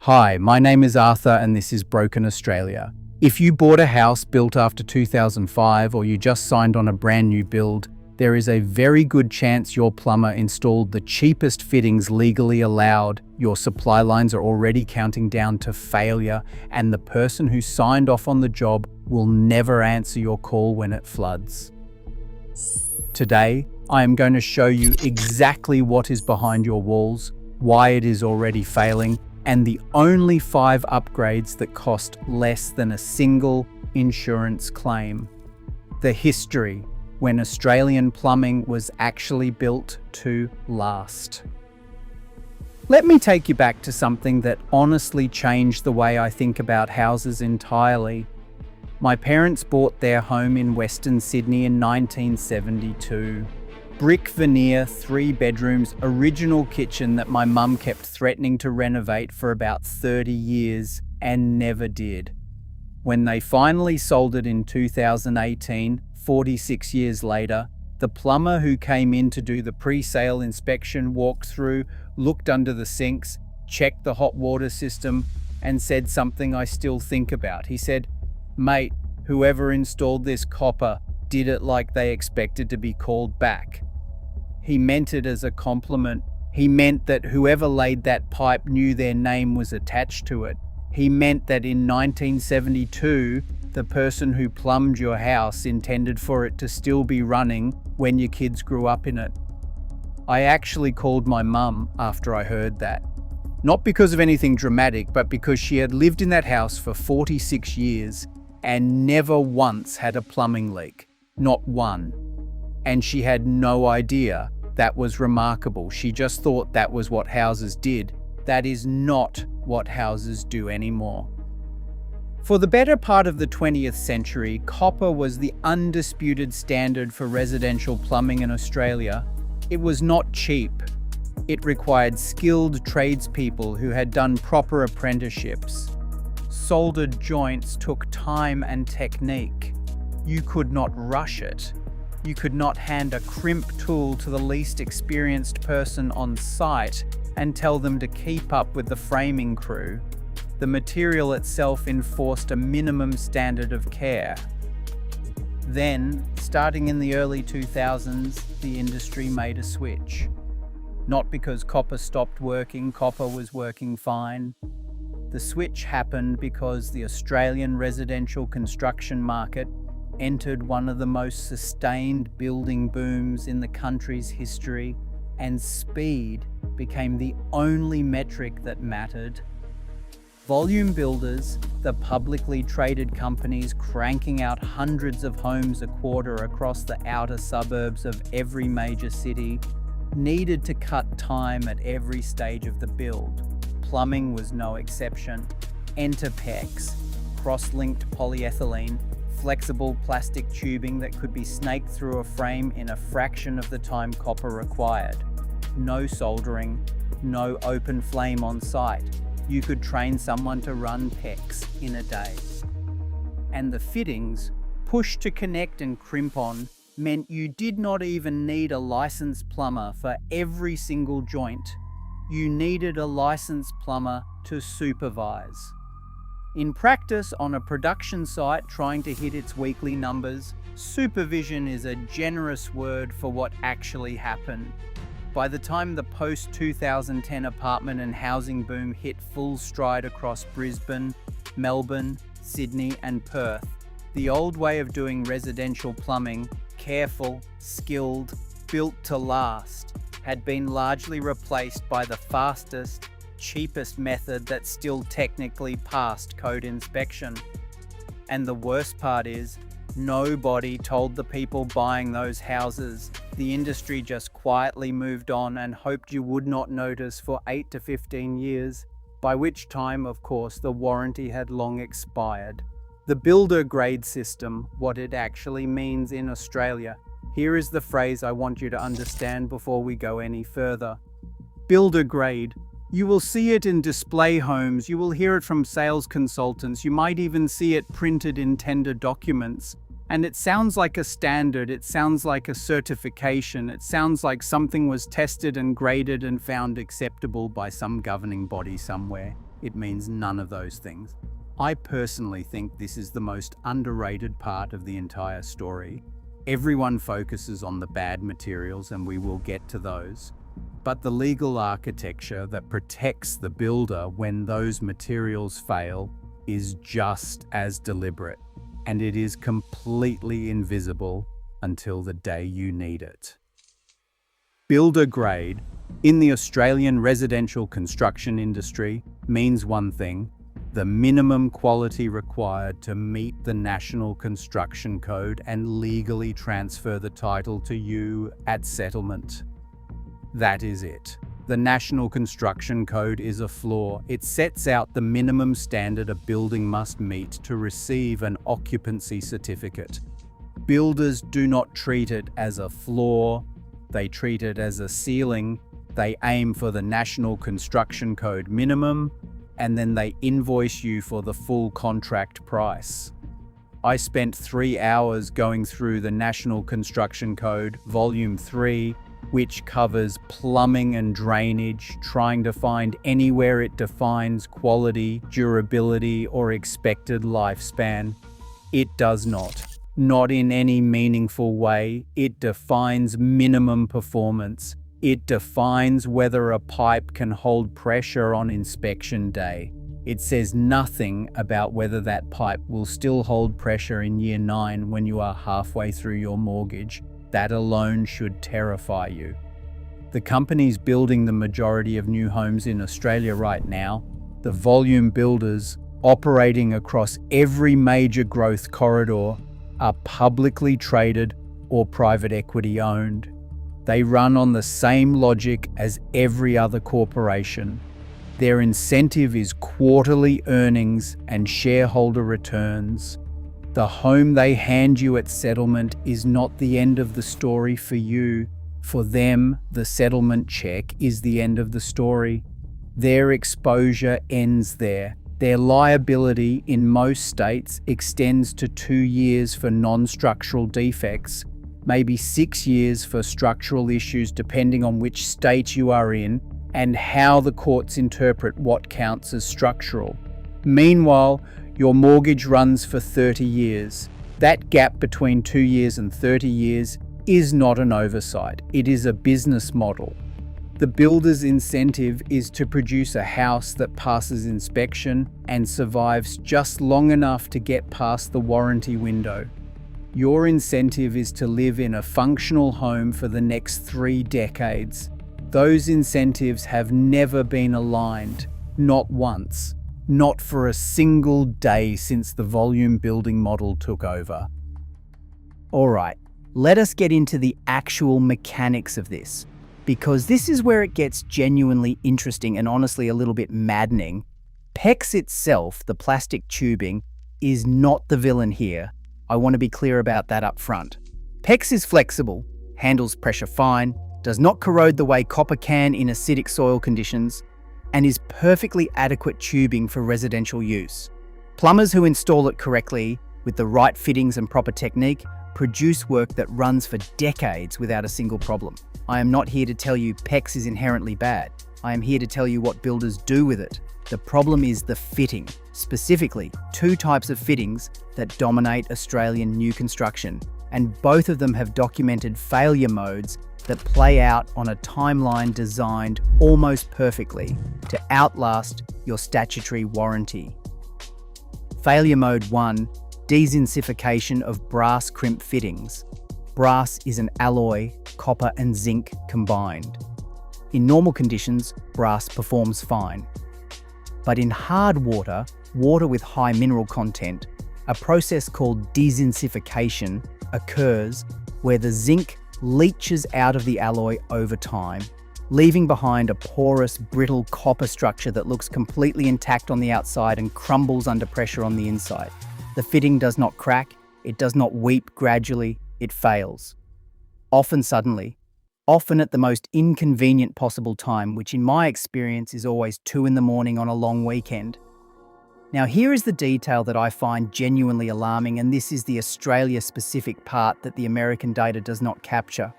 Hi, my name is Arthur and this is Broken Australia. If you bought a house built after 2005 or you just signed on a brand new build, there is a very good chance your plumber installed the cheapest fittings legally allowed, your supply lines are already counting down to failure, and the person who signed off on the job will never answer your call when it floods. Today, I am going to show you exactly what is behind your walls, why it is already failing, and the only 5 upgrades that cost less than a single insurance claim. The history, when Australian plumbing was actually built to last. Let me take you back to something that honestly changed the way I think about houses entirely. My parents bought their home in Western Sydney in 1972. Brick veneer, 3 bedrooms, original kitchen that my mum kept threatening to renovate for about 30 years and never did. When they finally sold it in 2018, 46 years later, the plumber who came in to do the pre-sale inspection walked through, looked under the sinks, checked the hot water system, and said something I still think about. He said, "Mate, whoever installed this copper did it like they expected to be called back." He meant it as a compliment. He meant that whoever laid that pipe knew their name was attached to it. He meant that in 1972, the person who plumbed your house intended for it to still be running when your kids grew up in it. I actually called my mum after I heard that. Not because of anything dramatic, but because she had lived in that house for 46 years and never once had a plumbing leak. Not one. And she had no idea that was remarkable. She just thought that was what houses did. That is not what houses do anymore. For the better part of the 20th century, copper was the undisputed standard for residential plumbing in Australia. It was not cheap. It required skilled tradespeople who had done proper apprenticeships. Soldered joints took time and technique. You could not rush it. You could not hand a crimp tool to the least experienced person on site and tell them to keep up with the framing crew. The material itself enforced a minimum standard of care. Then, starting in the early 2000s, the industry made a switch. Not because copper stopped working, copper was working fine. The switch happened because the Australian residential construction market entered one of the most sustained building booms in the country's history, and speed became the only metric that mattered. Volume builders, the publicly traded companies cranking out hundreds of homes a quarter across the outer suburbs of every major city, needed to cut time at every stage of the build. Plumbing was no exception. Enter PEX, cross-linked polyethylene, flexible plastic tubing that could be snaked through a frame in a fraction of the time copper required. No soldering, no open flame on site. You could train someone to run PEX in a day. And the fittings, push to connect and crimp on, meant you did not even need a licensed plumber for every single joint. You needed a licensed plumber to supervise. In practice, on a production site trying to hit its weekly numbers, supervision is a generous word for what actually happened. By the time the post-2010 apartment and housing boom hit full stride across Brisbane, Melbourne, Sydney and Perth, the old way of doing residential plumbing, careful, skilled, built to last, had been largely replaced by the fastest, cheapest method that still technically passed code inspection. And the worst part is, nobody told the people buying those houses. The industry just quietly moved on and hoped you would not notice for 8 to 15 years, by which time, of course, the warranty had long expired. The builder grade system, what it actually means in Australia. Here is the phrase I want you to understand before we go any further. Builder grade. You will see it in display homes, you will hear it from sales consultants, you might even see it printed in tender documents. And it sounds like a standard, it sounds like a certification, it sounds like something was tested and graded and found acceptable by some governing body somewhere. it means none of those things. I personally think this is the most underrated part of the entire story. Everyone focuses on the bad materials, and we will get to those. But the legal architecture that protects the builder when those materials fail is just as deliberate, and it is completely invisible until the day you need it. Builder grade in the Australian residential construction industry means one thing: the minimum quality required to meet the National Construction Code and legally transfer the title to you at settlement. That is it. The National Construction Code is a flaw. It sets out the minimum standard a building must meet to receive an occupancy certificate. Builders do not treat it as a flaw, they treat it as a ceiling. They aim for the National Construction Code minimum, and then they invoice you for the full contract price. I spent 3 hours going through the National Construction Code, Volume 3, which covers plumbing and drainage, trying to find anywhere it defines quality, durability, or expected lifespan. It does not. Not in any meaningful way. It defines minimum performance. It defines whether a pipe can hold pressure on inspection day. It says nothing about whether that pipe will still hold pressure in year 9 when you are halfway through your mortgage. That alone should terrify you. The companies building the majority of new homes in Australia right now, the volume builders operating across every major growth corridor, are publicly traded or private equity owned. They run on the same logic as every other corporation. Their incentive is quarterly earnings and shareholder returns. The home they hand you at settlement is not the end of the story for you. For them, the settlement check is the end of the story. Their exposure ends there. Their liability in most states extends to 2 years for non-structural defects, maybe 6 years for structural issues depending on which state you are in and how the courts interpret what counts as structural. Meanwhile, your mortgage runs for 30 years. That gap between 2 years and 30 years is not an oversight. It is a business model. The builder's incentive is to produce a house that passes inspection and survives just long enough to get past the warranty window. Your incentive is to live in a functional home for the next 3 decades. Those incentives have never been aligned, not once. Not for a single day since the volume building model took over. All right, let us get into the actual mechanics of this, because this is where it gets genuinely interesting and honestly a little bit maddening. PEX itself, the plastic tubing, is not the villain here. I want to be clear about that up front. PEX is flexible, handles pressure fine, does not corrode the way copper can in acidic soil conditions, and is perfectly adequate tubing for residential use. Plumbers who install it correctly, with the right fittings and proper technique, produce work that runs for decades without a single problem. I am not here to tell you PEX is inherently bad. I am here to tell you what builders do with it. The problem is the fitting, specifically 2 types of fittings that dominate Australian new construction, and both of them have documented failure modes that play out on a timeline designed almost perfectly to outlast your statutory warranty. Failure mode 1, dezinsification of brass crimp fittings. Brass is an alloy, copper and zinc combined. In normal conditions, brass performs fine. But in hard water, water with high mineral content, a process called dezinsification occurs where the zinc leaches out of the alloy over time, leaving behind a porous, brittle copper structure that looks completely intact on the outside and crumbles under pressure on the inside. The fitting does not crack, it does not weep gradually, it fails. Often suddenly, often at the most inconvenient possible time, which in my experience is always 2 in the morning on a long weekend. Now here is the detail that I find genuinely alarming, and this is the Australia-specific part that the American data does not capture.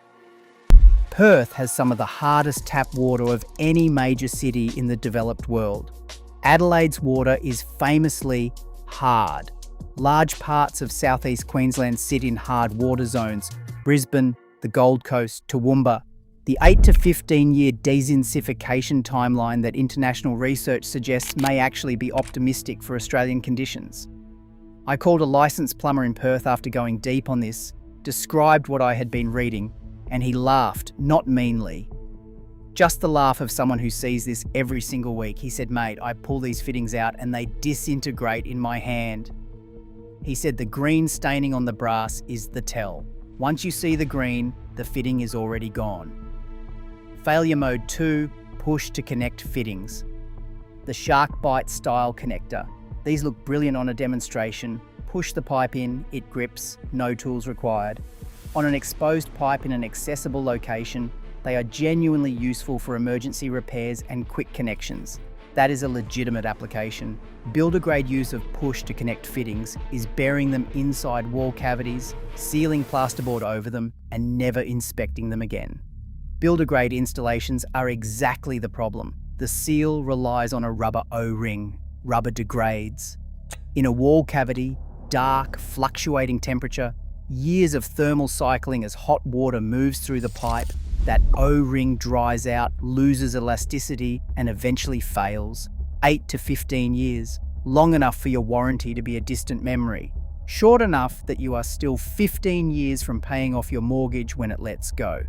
Perth has some of the hardest tap water of any major city in the developed world. Adelaide's water is famously hard. Large parts of southeast Queensland sit in hard water zones. Brisbane, the Gold Coast, Toowoomba. The 8 to 15-year desinsification timeline that international research suggests may actually be optimistic for Australian conditions. I called a licensed plumber in Perth after going deep on this, described what I had been reading, and he laughed, not meanly. Just the laugh of someone who sees this every single week. He said, "Mate, I pull these fittings out and they disintegrate in my hand." He said the green staining on the brass is the tell. Once you see the green, the fitting is already gone. Failure mode 2, push to connect fittings. The shark bite style connector. These look brilliant on a demonstration. Push the pipe in, it grips, no tools required. On an exposed pipe in an accessible location, they are genuinely useful for emergency repairs and quick connections. That is a legitimate application. Builder-grade use of push to connect fittings is burying them inside wall cavities, sealing plasterboard over them, and never inspecting them again. Builder-grade installations are exactly the problem. The seal relies on a rubber O-ring. Rubber degrades. In a wall cavity, dark, fluctuating temperature, years of thermal cycling as hot water moves through the pipe, that O-ring dries out, loses elasticity, and eventually fails. 8 to 15 years, long enough for your warranty to be a distant memory. Short enough that you are still 15 years from paying off your mortgage when it lets go.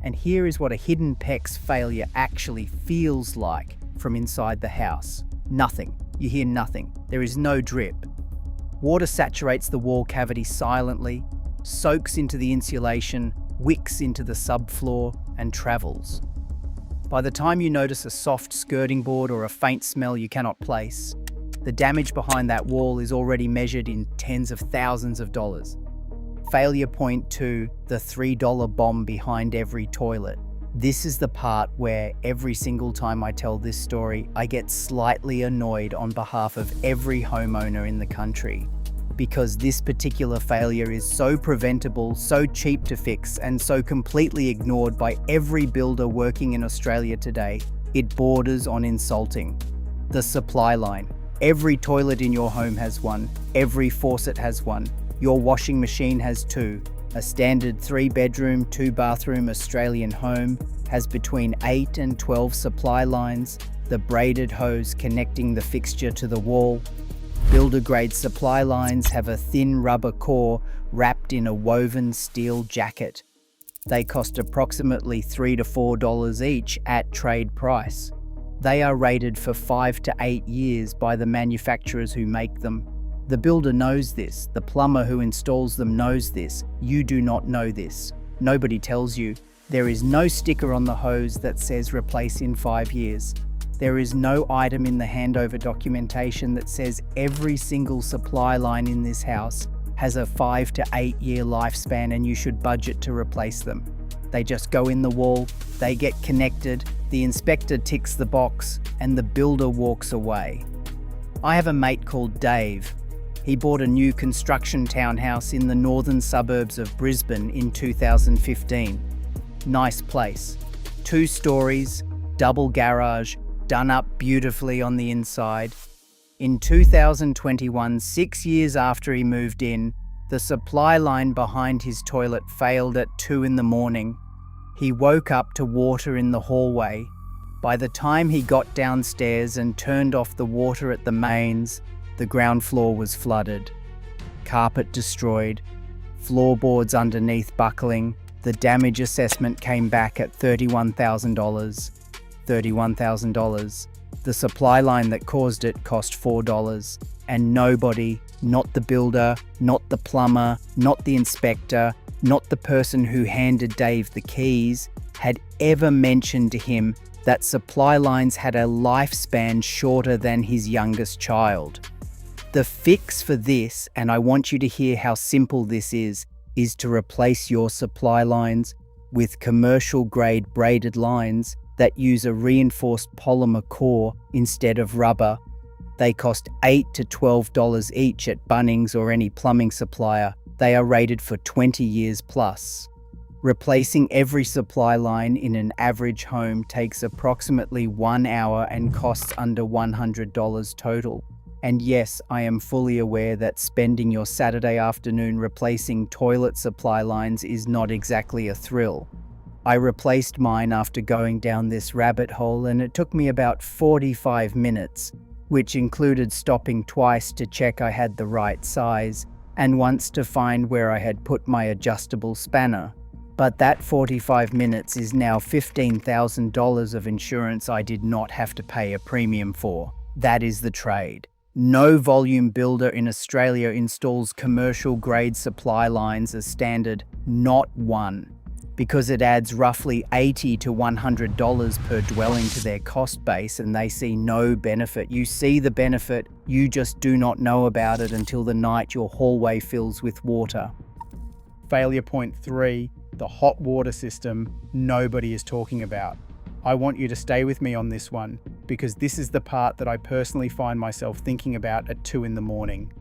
And here is what a hidden PEX failure actually feels like from inside the house. Nothing. You hear nothing. There is no drip. Water saturates the wall cavity silently, soaks into the insulation, wicks into the subfloor, and travels. By the time you notice a soft skirting board or a faint smell you cannot place, the damage behind that wall is already measured in tens of thousands of dollars. Failure point 2, the $3 bomb behind every toilet. This is the part where every single time I tell this story, I get slightly annoyed on behalf of every homeowner in the country. Because this particular failure is so preventable, so cheap to fix, and so completely ignored by every builder working in Australia today, it borders on insulting. The supply line. Every toilet in your home has one. Every faucet has one. Your washing machine has 2. A standard 3-bedroom, 2-bathroom Australian home has between 8 and 12 supply lines, the braided hose connecting the fixture to the wall. Builder-grade supply lines have a thin rubber core wrapped in a woven steel jacket. They cost approximately $3 to $4 each at trade price. They are rated for 5 to 8 years by the manufacturers who make them. The builder knows this. The plumber who installs them knows this. You do not know this. Nobody tells you. There is no sticker on the hose that says replace in 5 years. There is no item in the handover documentation that says every single supply line in this house has a 5 to 8 year lifespan and you should budget to replace them. They just go in the wall, they get connected, the inspector ticks the box, and the builder walks away. I have a mate called Dave. He bought a new construction townhouse in the northern suburbs of Brisbane in 2015. Nice place. 2 stories, double garage, done up beautifully on the inside. In 2021, 6 years after he moved in, the supply line behind his toilet failed at 2 in the morning. He woke up to water in the hallway. By the time he got downstairs and turned off the water at the mains, the ground floor was flooded. Carpet destroyed, floorboards underneath buckling. The damage assessment came back at $31,000. $31,000. The supply line that caused it cost $4. And nobody, not the builder, not the plumber, not the inspector, not the person who handed Dave the keys, had ever mentioned to him that supply lines had a lifespan shorter than his youngest child. The fix for this, and I want you to hear how simple this is to replace your supply lines with commercial-grade braided lines that use a reinforced polymer core instead of rubber. They cost $8 to $12 each at Bunnings or any plumbing supplier. They are rated for 20 years plus. Replacing every supply line in an average home takes approximately 1 hour and costs under $100 total. And yes, I am fully aware that spending your Saturday afternoon replacing toilet supply lines is not exactly a thrill. I replaced mine after going down this rabbit hole, and it took me about 45 minutes, which included stopping twice to check I had the right size and once to find where I had put my adjustable spanner. But that 45 minutes is now $15,000 of insurance I did not have to pay a premium for. That is the trade. No volume builder in Australia installs commercial grade supply lines as standard, not one, because it adds roughly $80 to $100 per dwelling to their cost base, and they see no benefit. You see the benefit, you just do not know about it until the night your hallway fills with water. Failure point 3, the hot water system nobody is talking about. I want you to stay with me on this one, because this is the part that I personally find myself thinking about at 2 in the morning.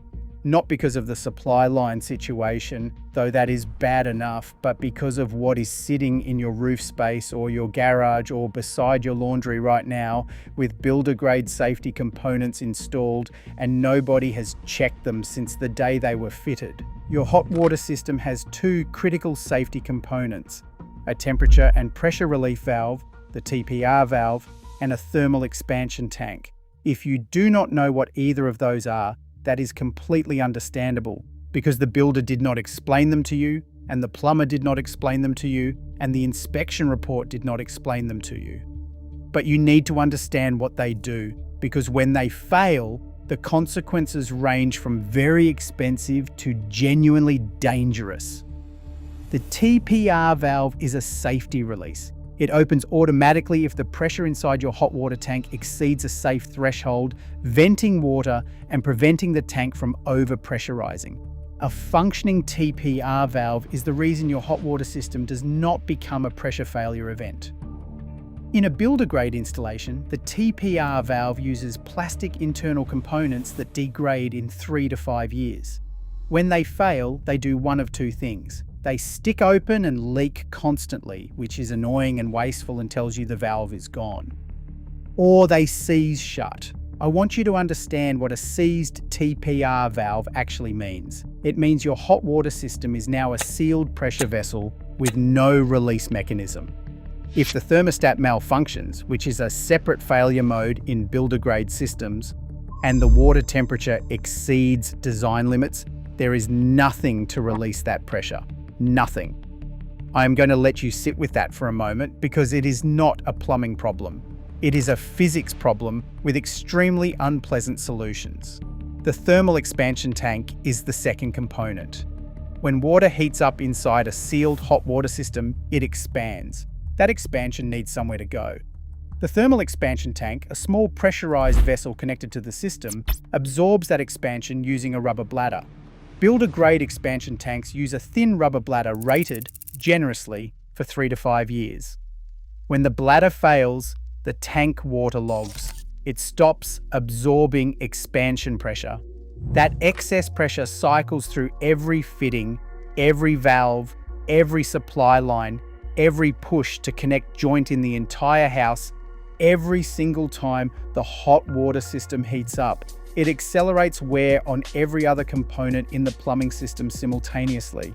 Not because of the supply line situation, though that is bad enough, but because of what is sitting in your roof space or your garage or beside your laundry right now with builder-grade safety components installed, and nobody has checked them since the day they were fitted. Your hot water system has 2 critical safety components: a temperature and pressure relief valve, the TPR valve, and a thermal expansion tank. If you do not know what either of those are, that is completely understandable, because the builder did not explain them to you, and the plumber did not explain them to you, and the inspection report did not explain them to you. But you need to understand what they do, because when they fail, the consequences range from very expensive to genuinely dangerous. The TPR valve is a safety release. It opens automatically if the pressure inside your hot water tank exceeds a safe threshold, venting water and preventing the tank from over-pressurizing. A functioning TPR valve is the reason your hot water system does not become a pressure failure event. In a builder-grade installation, the TPR valve uses plastic internal components that degrade in 3 to 5 years. When they fail, they do one of 2 things. They stick open and leak constantly, which is annoying and wasteful and tells you the valve is gone. Or they seize shut. I want you to understand what a seized TPR valve actually means. It means your hot water system is now a sealed pressure vessel with no release mechanism. If the thermostat malfunctions, which is a separate failure mode in builder-grade systems, and the water temperature exceeds design limits, there is nothing to release that pressure. Nothing. I am going to let you sit with that for a moment, because it is not a plumbing problem. It is a physics problem with extremely unpleasant solutions. The thermal expansion tank is the second component. When water heats up inside a sealed hot water system, it expands. That expansion needs somewhere to go. The thermal expansion tank, a small pressurized vessel connected to the system, absorbs that expansion using a rubber bladder. Builder-grade expansion tanks use a thin rubber bladder rated, generously, for 3 to 5 years. When the bladder fails, the tank waterlogs. It stops absorbing expansion pressure. That excess pressure cycles through every fitting, every valve, every supply line, every push to connect joint in the entire house. Every single time the hot water system heats up, it accelerates wear on every other component in the plumbing system simultaneously.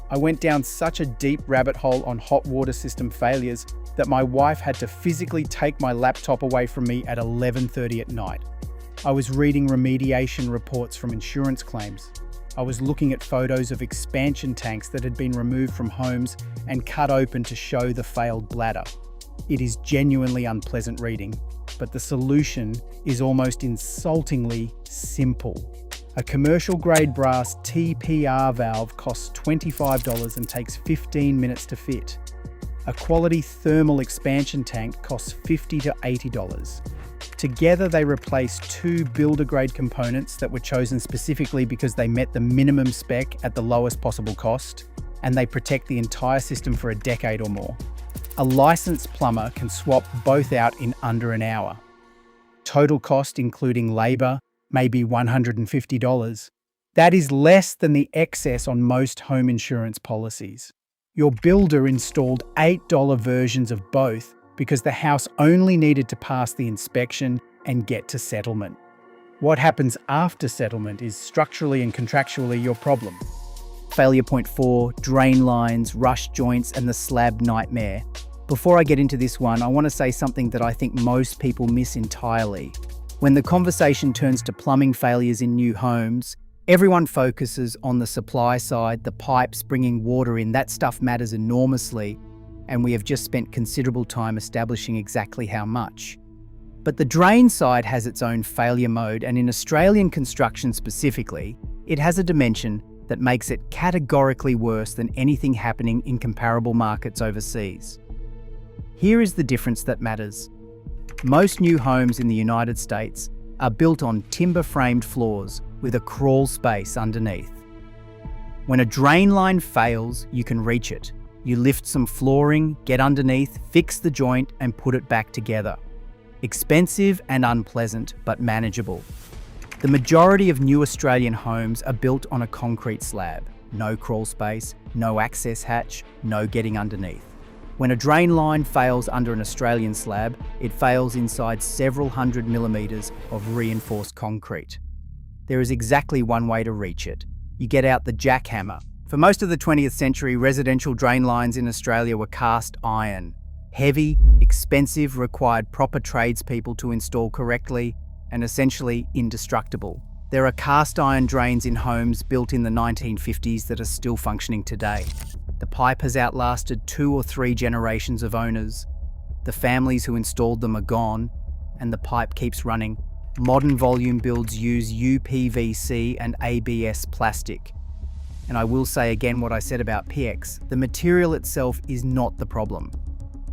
I went down such a deep rabbit hole on hot water system failures that my wife had to physically take my laptop away from me at 11:30 at night. I was reading remediation reports from insurance claims. I was looking at photos of expansion tanks that had been removed from homes and cut open to show the failed bladder. It is genuinely unpleasant reading, but the solution is almost insultingly simple. A commercial-grade brass TPR valve costs $25 and takes 15 minutes to fit. A quality thermal expansion tank costs $50 to $80. Together, they replace 2 builder-grade components that were chosen specifically because they met the minimum spec at the lowest possible cost, and they protect the entire system for a decade or more. A licensed plumber can swap both out in under an hour. Total cost, including labour, may be $150. That is less than the excess on most home insurance policies. Your builder installed $8 versions of both because the house only needed to pass the inspection and get to settlement. What happens after settlement is structurally and contractually your problem. Failure point 4, drain lines, rush joints, and the slab nightmare. Before I get into this one, I want to say something that I think most people miss entirely. When the conversation turns to plumbing failures in new homes, everyone focuses on the supply side, the pipes bringing water in. That stuff matters enormously, and we have just spent considerable time establishing exactly how much. But the drain side has its own failure mode, and in Australian construction specifically, it has a dimension that makes it categorically worse than anything happening in comparable markets overseas. Here is the difference that matters. Most new homes in the United States are built on timber-framed floors with a crawl space underneath. When a drain line fails, you can reach it. You lift some flooring, get underneath, fix the joint, and put it back together. Expensive and unpleasant, but manageable. The majority of new Australian homes are built on a concrete slab. No crawl space, no access hatch, no getting underneath. When a drain line fails under an Australian slab, it fails inside several hundred millimetres of reinforced concrete. There is exactly one way to reach it. You get out the jackhammer. For most of the 20th century, residential drain lines in Australia were cast iron. Heavy, expensive, required proper tradespeople to install correctly, and essentially indestructible. There are cast iron drains in homes built in the 1950s that are still functioning today. The pipe has outlasted 2 or 3 generations of owners. The families who installed them are gone, and the pipe keeps running. Modern volume builds use UPVC and ABS plastic. And I will say again what I said about PX, the material itself is not the problem.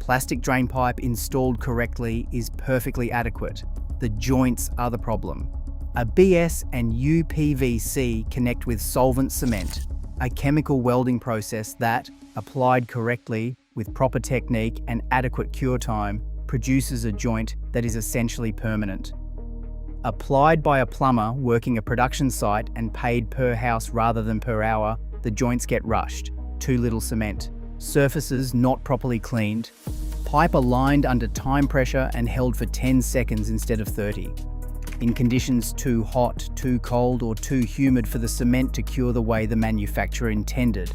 Plastic drain pipe installed correctly is perfectly adequate. The joints are the problem. A BS and UPVC connect with solvent cement, a chemical welding process that, applied correctly with proper technique and adequate cure time, produces a joint that is essentially permanent. Applied by a plumber working a production site and paid per house rather than per hour, the joints get rushed. Too little cement. Surfaces not properly cleaned. Pipe aligned under time pressure and held for 10 seconds instead of 30. In conditions too hot, too cold, or too humid for the cement to cure the way the manufacturer intended.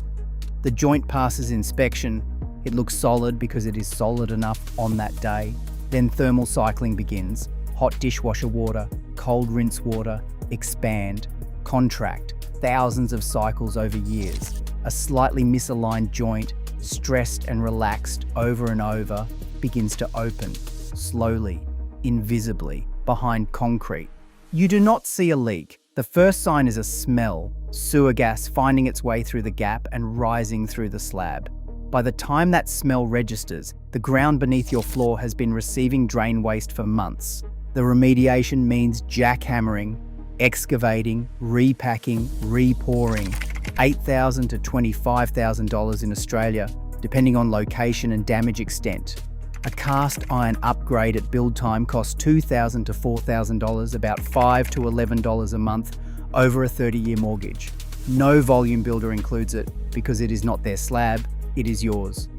The joint passes inspection. It looks solid because it is solid enough on that day. Then thermal cycling begins. Hot dishwasher water, cold rinse water, expand, contract, thousands of cycles over years. A slightly misaligned joint, stressed and relaxed over and over, begins to open, slowly, invisibly, behind concrete. You do not see a leak. The first sign is a smell, sewer gas finding its way through the gap and rising through the slab. By the time that smell registers, the ground beneath your floor has been receiving drain waste for months. The remediation means jackhammering, excavating, repacking, repouring. $8,000 to $25,000 in Australia, depending on location and damage extent. A cast iron upgrade at build time costs $2,000 to $4,000, about $5 to $11 a month, over a 30-year mortgage. No volume builder includes it because it is not their slab, it is yours.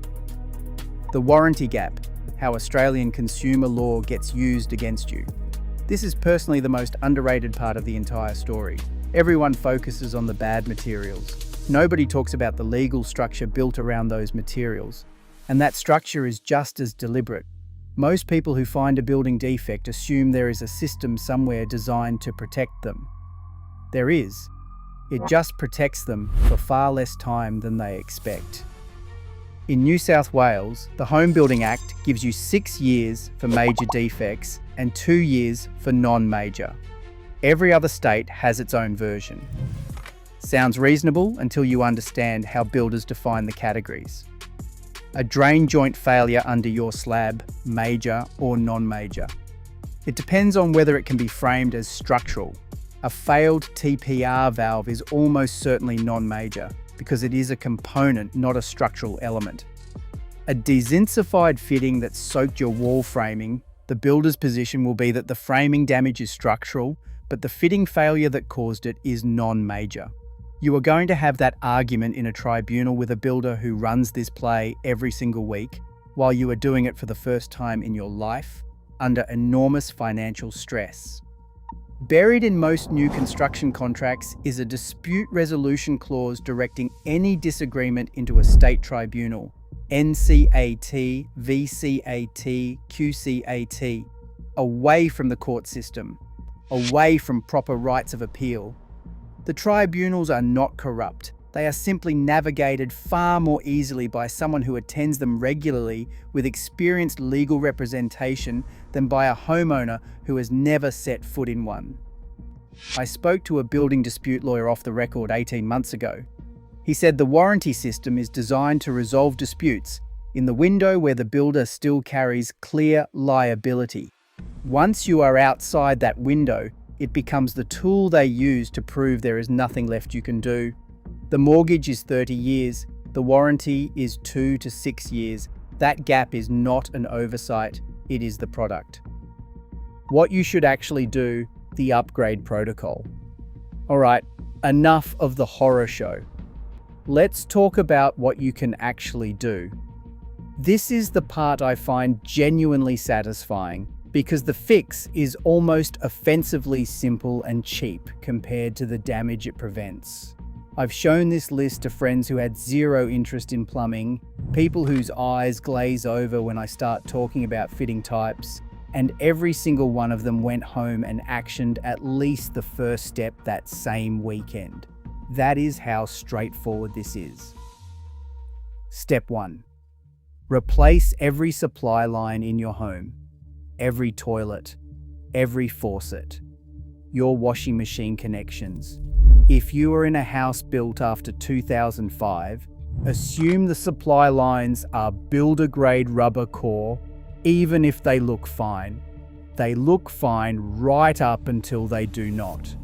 The warranty gap, how Australian consumer law gets used against you. This is personally the most underrated part of the entire story. Everyone focuses on the bad materials. Nobody talks about the legal structure built around those materials. And that structure is just as deliberate. Most people who find a building defect assume there is a system somewhere designed to protect them. There is. It just protects them for far less time than they expect. In New South Wales, the Home Building Act gives you 6 years for major defects and 2 years for non-major. Every other state has its own version. Sounds reasonable until you understand how builders define the categories. A drain joint failure under your slab, major or non-major. It depends on whether it can be framed as structural. A failed TPR valve is almost certainly non-major because it is a component, not a structural element. A dezinsified fitting that soaked your wall framing, the builder's position will be that the framing damage is structural, but the fitting failure that caused it is non-major. You are going to have that argument in a tribunal with a builder who runs this play every single week while you are doing it for the first time in your life under enormous financial stress. Buried in most new construction contracts is a dispute resolution clause directing any disagreement into a state tribunal, NCAT, VCAT, QCAT, away from the court system, away from proper rights of appeal. The tribunals are not corrupt. They are simply navigated far more easily by someone who attends them regularly with experienced legal representation than by a homeowner who has never set foot in one. I spoke to a building dispute lawyer off the record 18 months ago. He said the warranty system is designed to resolve disputes in the window where the builder still carries clear liability. Once you are outside that window, it becomes the tool they use to prove there is nothing left you can do. The mortgage is 30 years, the warranty is 2 to 6 years. That gap is not an oversight, it is the product. What you should actually do, the upgrade protocol. Alright, enough of the horror show. Let's talk about what you can actually do. This is the part I find genuinely satisfying because the fix is almost offensively simple and cheap compared to the damage it prevents. I've shown this list to friends who had zero interest in plumbing, people whose eyes glaze over when I start talking about fitting types, and every single one of them went home and actioned at least the first step that same weekend. That is how straightforward this is. Step 1. Replace every supply line in your home. Every toilet, every faucet, your washing machine connections. If you are in a house built after 2005, assume the supply lines are builder-grade rubber core, even if they look fine. They look fine right up until they do not.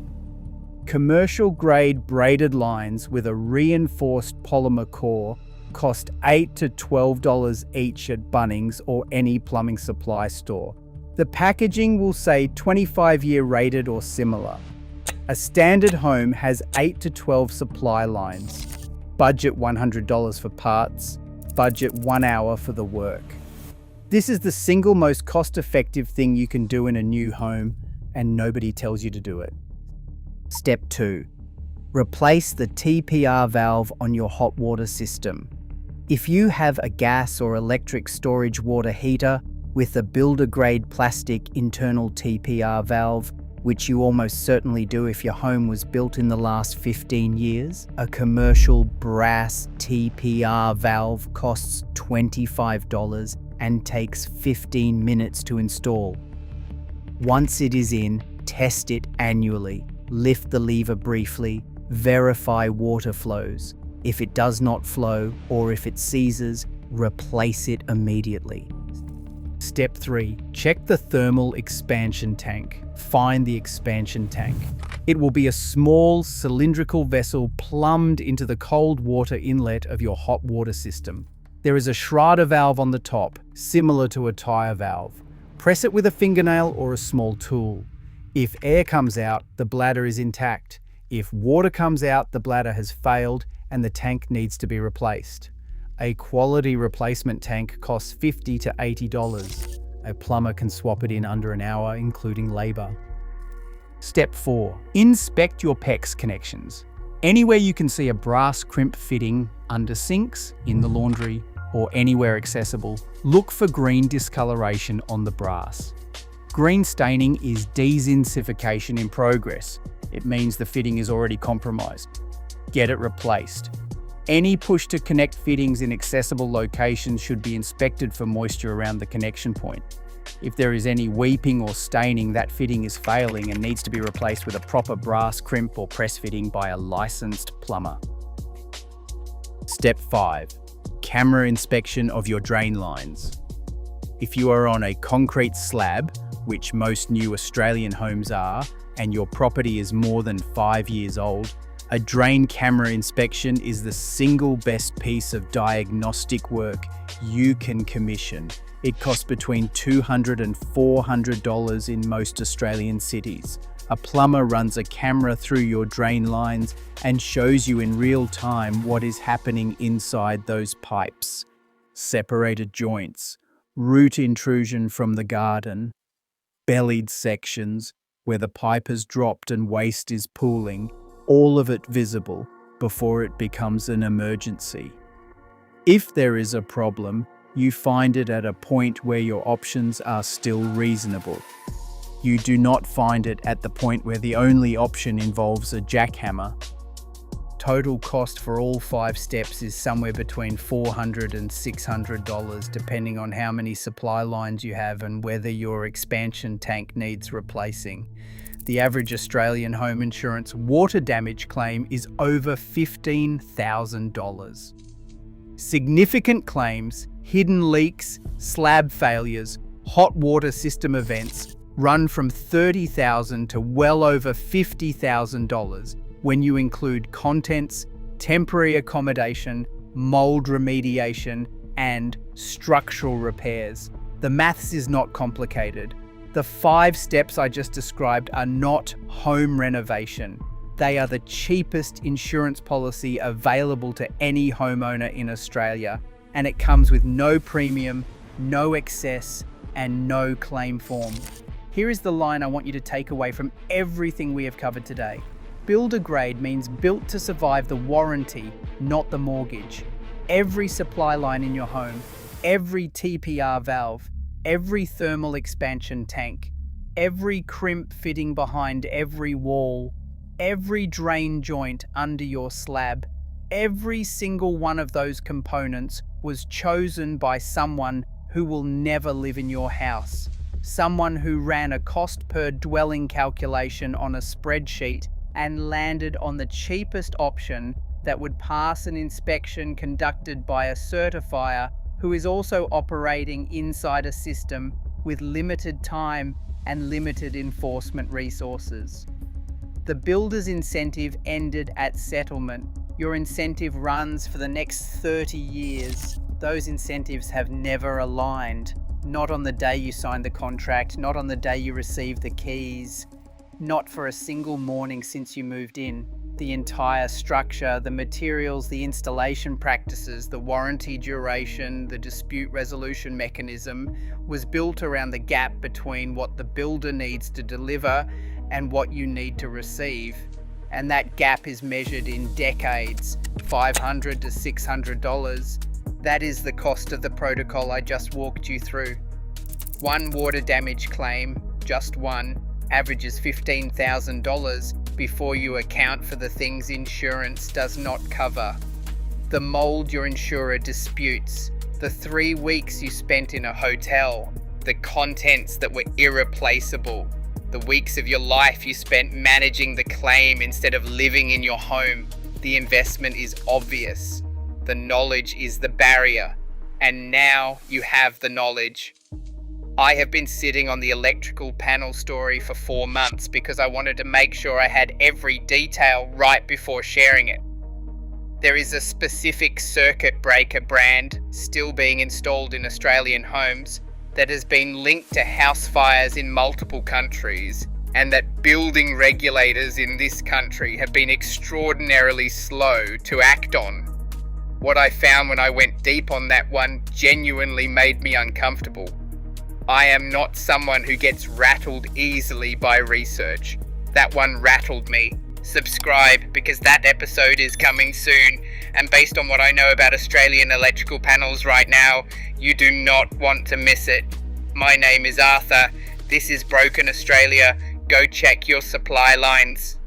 Commercial-grade braided lines with a reinforced polymer core cost $8 to $12 each at Bunnings or any plumbing supply store. The packaging will say 25-year rated or similar. A standard home has 8 to 12 supply lines. Budget $100 for parts, budget 1 hour for the work. This is the single most cost-effective thing you can do in a new home, and nobody tells you to do it. Step 2. Replace the TPR valve on your hot water system. If you have a gas or electric storage water heater with a builder-grade plastic internal TPR valve, which you almost certainly do if your home was built in the last 15 years, a commercial brass TPR valve costs $25 and takes 15 minutes to install. Once it is in, test it annually, lift the lever briefly, verify water flows. If it does not flow or if it seizes, replace it immediately. Step 3. Check the thermal expansion tank. Find the expansion tank. It will be a small cylindrical vessel plumbed into the cold water inlet of your hot water system. There is a Schrader valve on the top, similar to a tire valve. Press it with a fingernail or a small tool. If air comes out, the bladder is intact. If water comes out, the bladder has failed and the tank needs to be replaced. A quality replacement tank costs $50 to $80. A plumber can swap it in under an hour, including labor. Step 4. Inspect your PEX connections. Anywhere you can see a brass crimp fitting, under sinks, in the laundry, or anywhere accessible, look for green discoloration on the brass. Green staining is dezinsification in progress. It means the fitting is already compromised. Get it replaced. Any push-to-connect fittings in accessible locations should be inspected for moisture around the connection point. If there is any weeping or staining, that fitting is failing and needs to be replaced with a proper brass crimp or press fitting by a licensed plumber. Step 5. Camera inspection of your drain lines. If you are on a concrete slab, which most new Australian homes are, and your property is more than 5 years old, a drain camera inspection is the single best piece of diagnostic work you can commission. It costs between $200 and $400 in most Australian cities. A plumber runs a camera through your drain lines and shows you in real time what is happening inside those pipes. Separated joints, root intrusion from the garden, bellied sections where the pipe has dropped and waste is pooling, all of it visible before it becomes an emergency. If there is a problem, you find it at a point where your options are still reasonable. You do not find it at the point where the only option involves a jackhammer. Total cost for all 5 steps is somewhere between $400 and $600, depending on how many supply lines you have and whether your expansion tank needs replacing. The average Australian home insurance water damage claim is over $15,000. Significant claims, hidden leaks, slab failures, hot water system events run from $30,000 to well over $50,000 when you include contents, temporary accommodation, mold remediation, and structural repairs. The maths is not complicated. The 5 steps I just described are not home renovation. They are the cheapest insurance policy available to any homeowner in Australia, and it comes with no premium, no excess, and no claim form. Here is the line I want you to take away from everything we have covered today. Builder grade means built to survive the warranty, not the mortgage. Every supply line in your home, every TPR valve, every thermal expansion tank, every crimp fitting behind every wall, every drain joint under your slab, every single one of those components was chosen by someone who will never live in your house. Someone who ran a cost per dwelling calculation on a spreadsheet and landed on the cheapest option that would pass an inspection conducted by a certifier who is also operating inside a system with limited time and limited enforcement resources. The builder's incentive ended at settlement. Your incentive runs for the next 30 years. Those incentives have never aligned. Not on the day you signed the contract, not on the day you received the keys, not for a single morning since you moved in. The entire structure, the materials, the installation practices, the warranty duration, the dispute resolution mechanism was built around the gap between what the builder needs to deliver and what you need to receive. And that gap is measured in decades, $500 to $600. That is the cost of the protocol I just walked you through. One water damage claim, just one, averages $15,000 before you account for the things insurance does not cover. The mold your insurer disputes, the 3 weeks you spent in a hotel, the contents that were irreplaceable, the weeks of your life you spent managing the claim instead of living in your home. The investment is obvious. The knowledge is the barrier, and now you have the knowledge. I have been sitting on the electrical panel story for 4 months because I wanted to make sure I had every detail right before sharing it. There is a specific circuit breaker brand still being installed in Australian homes that has been linked to house fires in multiple countries, and that building regulators in this country have been extraordinarily slow to act on. What I found when I went deep on that one genuinely made me uncomfortable. I am not someone who gets rattled easily by research. That one rattled me. Subscribe, because that episode is coming soon, and based on what I know about Australian electrical panels right now, you do not want to miss it. My name is Arthur. This is Broken Australia. Go check your supply lines.